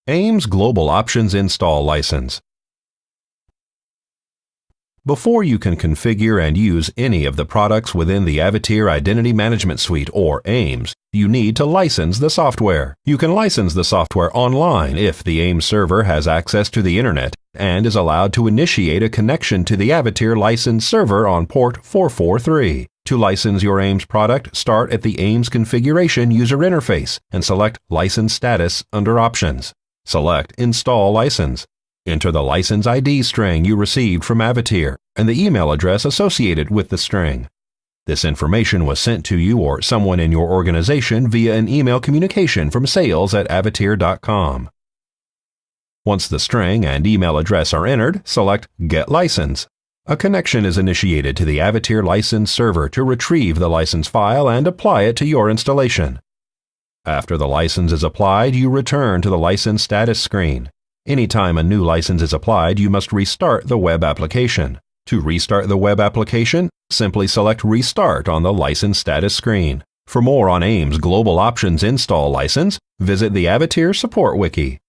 AIMS Global Options Install License. Before you can configure and use any of the products within the Avateer Identity Management Suite, or AIMS, you need to license the software. You can license the software online if the AIMS server has access to the Internet and is allowed to initiate a connection to the Avateer license server on port 443. To license your AIMS product, start at the AIMS Configuration User Interface and select License Status under Options. Select Install License. Enter the license ID string you received from Avateer and the email address associated with the string. This information was sent to you or someone in your organization via an email communication from sales@avateer.com. Once the string and email address are entered, select Get License. A connection is initiated to the Avateer license server to retrieve the license file and apply it to your installation. After the license is applied, you return to the license status screen. Anytime a new license is applied, you must restart the web application. To restart the web application, simply select Restart on the license status screen. For more on AIMS Global Options Install License, visit the Avateer Support Wiki.